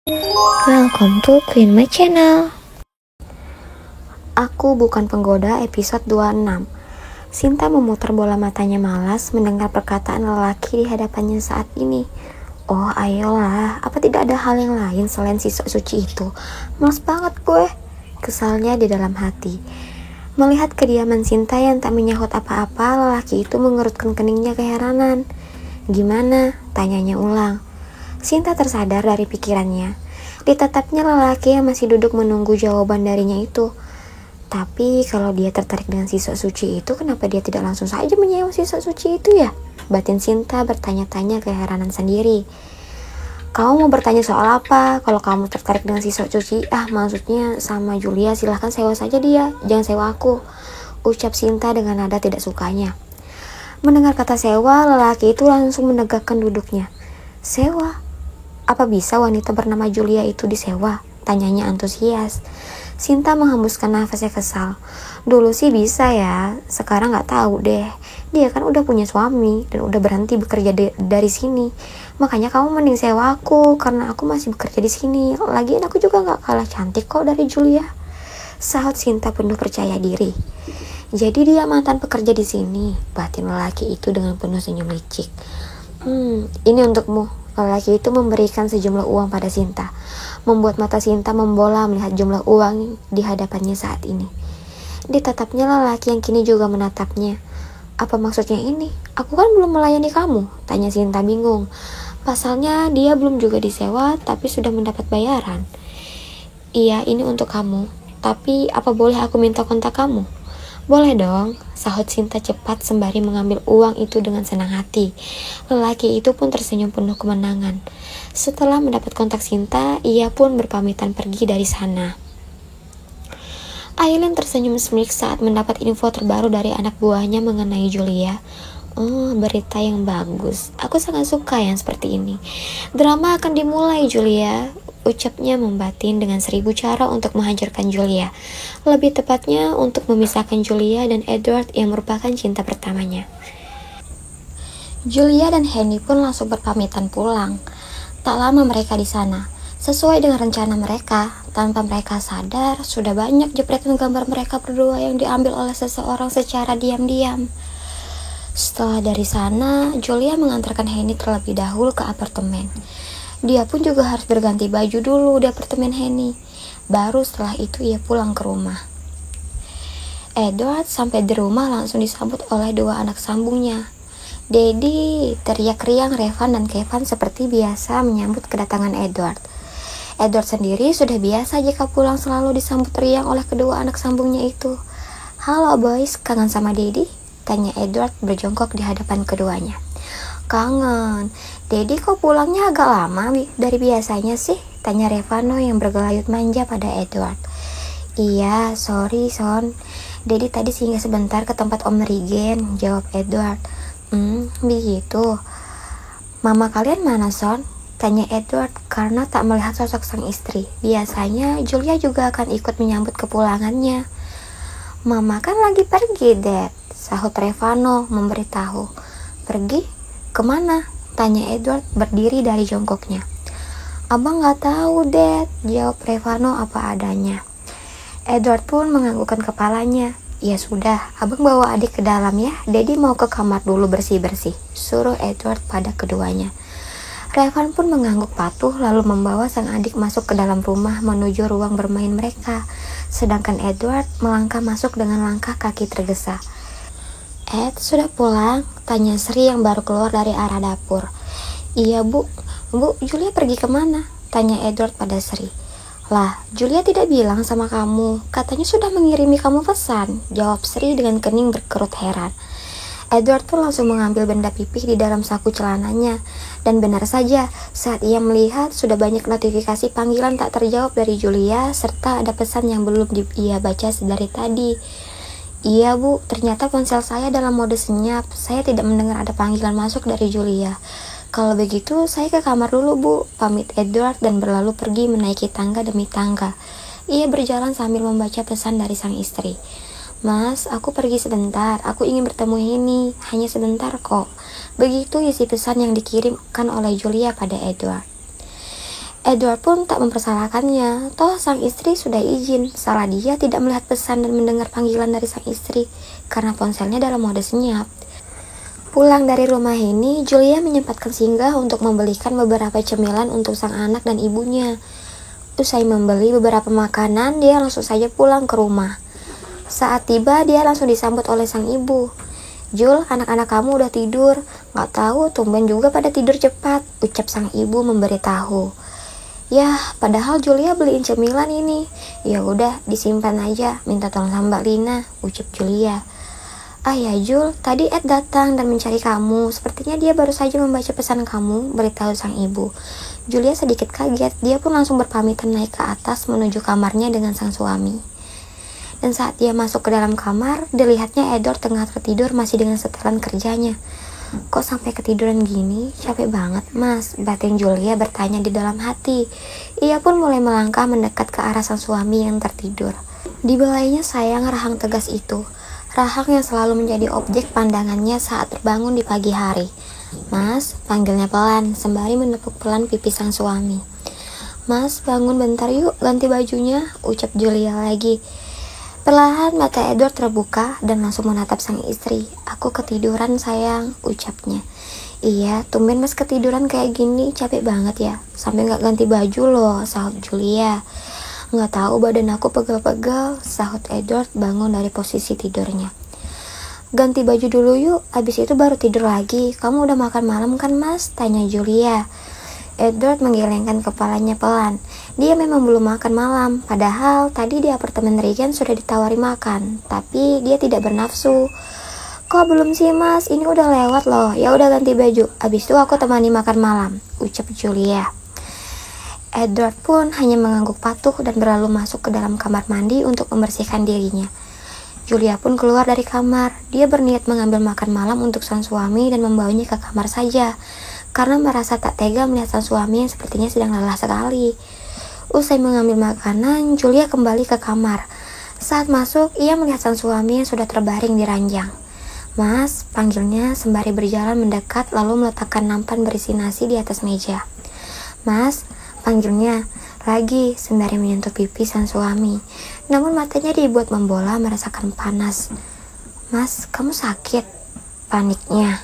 Welcome to Queen My Channel. Aku bukan penggoda episode 26. Sinta memutar bola matanya malas mendengar perkataan lelaki di hadapannya saat ini. Oh ayolah, apa tidak ada hal yang lain selain sisok suci itu? Males banget gue. Kesalnya di dalam hati. Melihat kediaman Sinta yang tak menyahut apa-apa, lelaki itu mengerutkan keningnya keheranan. Gimana? Tanyanya ulang. Sinta tersadar dari pikirannya. Ditatapnya lelaki yang masih duduk menunggu jawaban darinya itu. Tapi kalau dia tertarik dengan sisok suci itu, kenapa dia tidak langsung saja menyewa sisok suci itu ya? Batin Sinta bertanya-tanya keheranan sendiri. Kamu mau bertanya soal apa? Kalau kamu tertarik dengan sisok suci, maksudnya sama Julia, silahkan sewa saja dia, jangan sewa aku, ucap Sinta dengan nada tidak sukanya. Mendengar kata sewa, lelaki itu langsung menegakkan duduknya. Sewa? Apa bisa wanita bernama Julia itu disewa? Tanyanya antusias. Sinta menghembuskan nafasnya kesal. Dulu sih bisa ya, sekarang gak tahu deh. Dia kan udah punya suami dan udah berhenti bekerja dari sini. Makanya kamu mending sewa aku, karena aku masih bekerja di sini. Lagian aku juga gak kalah cantik kok dari Julia, sahut Sinta penuh percaya diri. Jadi dia mantan pekerja di sini, batin lelaki itu dengan penuh senyum licik. Ini untukmu. Lelaki itu memberikan sejumlah uang pada Sinta, membuat mata Sinta membola melihat jumlah uang di hadapannya saat ini. Ditatapnya lelaki yang kini juga menatapnya. Apa maksudnya ini? Aku kan belum melayani kamu, tanya Sinta bingung. Pasalnya dia belum juga disewa tapi sudah mendapat bayaran. Iya, ini untuk kamu. Tapi apa boleh aku minta kontak kamu? Boleh dong, sahut Sinta cepat sembari mengambil uang itu dengan senang hati. Lelaki itu pun tersenyum penuh kemenangan. Setelah mendapat kontak Sinta, ia pun berpamitan pergi dari sana. Aileen tersenyum semik saat mendapat info terbaru dari anak buahnya mengenai Julia. Oh, berita yang bagus. Aku sangat suka yang seperti ini. Drama akan dimulai, Julia, ucapnya membatin dengan 1000 cara untuk menghancurkan Julia. Lebih tepatnya untuk memisahkan Julia dan Edward yang merupakan cinta pertamanya. Julia dan Henry pun langsung berpamitan pulang. Tak lama mereka di sana. Sesuai dengan rencana mereka, tanpa mereka sadar, sudah banyak jepretan gambar mereka berdua yang diambil oleh seseorang secara diam-diam. Setelah dari sana, Julia mengantarkan Henry terlebih dahulu ke apartemen. Dia pun juga harus berganti baju dulu di apartemen Henry. Baru setelah itu ia pulang ke rumah. Edward sampai di rumah langsung disambut oleh dua anak sambungnya. Daddy, teriak riang Revan dan Kevin seperti biasa menyambut kedatangan Edward. Edward sendiri sudah biasa jika pulang selalu disambut riang oleh kedua anak sambungnya itu. Halo boys, kangen sama Daddy? Tanya Edward berjongkok di hadapan keduanya. Kangen. Daddy kok pulangnya agak lama dari biasanya sih? Tanya Revano yang bergelayut manja pada Edward. Iya, sorry Son. Daddy tadi singgah sebentar ke tempat Om Rigen, jawab Edward. Begitu. Mama kalian mana Son? Tanya Edward karena tak melihat sosok sang istri. Biasanya Julia juga akan ikut menyambut kepulangannya. Mama kan lagi pergi, Dad, sahut Revano memberitahu. Pergi? Kemana? Tanya Edward berdiri dari jongkoknya. Abang gak tahu, Dad, jawab Revano apa adanya. Edward pun menganggukkan kepalanya. Ya sudah, abang bawa adik ke dalam ya. Daddy mau ke kamar dulu bersih-bersih, suruh Edward pada keduanya. Revan pun mengangguk patuh lalu membawa sang adik masuk ke dalam rumah menuju ruang bermain mereka. Sedangkan Edward melangkah masuk dengan langkah kaki tergesa. Ed, sudah pulang? Tanya Sri yang baru keluar dari arah dapur. Iya bu, Julia pergi kemana? Tanya Edward pada Sri. Lah, Julia tidak bilang sama kamu, katanya sudah mengirimi kamu pesan, jawab Sri dengan kening berkerut heran. Edward pun langsung mengambil benda pipih di dalam saku celananya. Dan benar saja, saat ia melihat sudah banyak notifikasi panggilan tak terjawab dari Julia, serta ada pesan yang belum ia baca dari tadi. Iya bu, ternyata ponsel saya dalam mode senyap. Saya tidak mendengar ada panggilan masuk dari Julia. Kalau begitu, saya ke kamar dulu bu, pamit Edward dan berlalu pergi menaiki tangga demi tangga. Ia berjalan sambil membaca pesan dari sang istri. Mas, aku pergi sebentar, aku ingin bertemu Henny, hanya sebentar kok. Begitu isi pesan yang dikirimkan oleh Julia pada Edward. Edward pun tak mempersalahkannya, toh sang istri sudah izin, salah dia tidak melihat pesan dan mendengar panggilan dari sang istri, karena ponselnya dalam mode senyap. Pulang dari rumah ini, Julia menyempatkan singgah untuk membelikan beberapa cemilan untuk sang anak dan ibunya. Usai membeli beberapa makanan, dia langsung saja pulang ke rumah. Saat tiba, dia langsung disambut oleh sang ibu. "Jul, anak-anak kamu udah tidur. Gak tahu, tumben juga pada tidur cepat," ucap sang ibu memberitahu. "Yah, padahal Julia beliin cemilan ini." "Ya udah, disimpan aja, minta tolong sama Mbak Lina," ucap Julia. "Ah ya Jul, tadi Ed datang dan mencari kamu. Sepertinya dia baru saja membaca pesan kamu," beritahu sang ibu. Julia sedikit kaget, dia pun langsung berpamitan naik ke atas menuju kamarnya dengan sang suami. Dan saat dia masuk ke dalam kamar, dilihatnya Edward tengah tertidur masih dengan setelan kerjanya. "Kok sampai ketiduran gini? Capek banget, Mas," batin Julia bertanya di dalam hati. Ia pun mulai melangkah mendekat ke arah sang suami yang tertidur. Dibelainya sayang rahang tegas itu. Rahang yang selalu menjadi objek pandangannya saat terbangun di pagi hari. "Mas," panggilnya pelan, sembari menepuk pelan pipi sang suami. "Mas, bangun bentar yuk, ganti bajunya," ucap Julia lagi. Perlahan mata Edward terbuka dan langsung menatap sang istri. "Aku ketiduran sayang," ucapnya. "Iya, tumben Mas ketiduran kayak gini, capek banget ya. Sampai gak ganti baju loh," sahut Julia. "Gak tahu badan aku pegel-pegel," sahut Edward bangun dari posisi tidurnya. "Ganti baju dulu yuk, abis itu baru tidur lagi. Kamu udah makan malam kan Mas?" tanya Julia. Edward menggelengkan kepalanya pelan. Dia memang belum makan malam, padahal tadi di apartemen Regan sudah ditawari makan, tapi dia tidak bernafsu. "Kok belum sih Mas? Ini udah lewat loh." "Ya udah ganti baju, abis itu aku temani makan malam," ucap Julia. Edward pun hanya mengangguk patuh dan berlalu masuk ke dalam kamar mandi untuk membersihkan dirinya. Julia pun keluar dari kamar. Dia berniat mengambil makan malam untuk sang suami dan membawanya ke kamar saja, karena merasa tak tega melihat sang suami yang sepertinya sedang lelah sekali. Usai mengambil makanan, Julia kembali ke kamar. Saat masuk, ia melihat sang suami yang sudah terbaring di ranjang. "Mas," panggilnya sembari berjalan mendekat lalu meletakkan nampan berisi nasi di atas meja. "Mas," panggilnya lagi sembari menyentuh pipi sang suami. Namun matanya dibuat membola merasakan panas. "Mas, kamu sakit?" paniknya.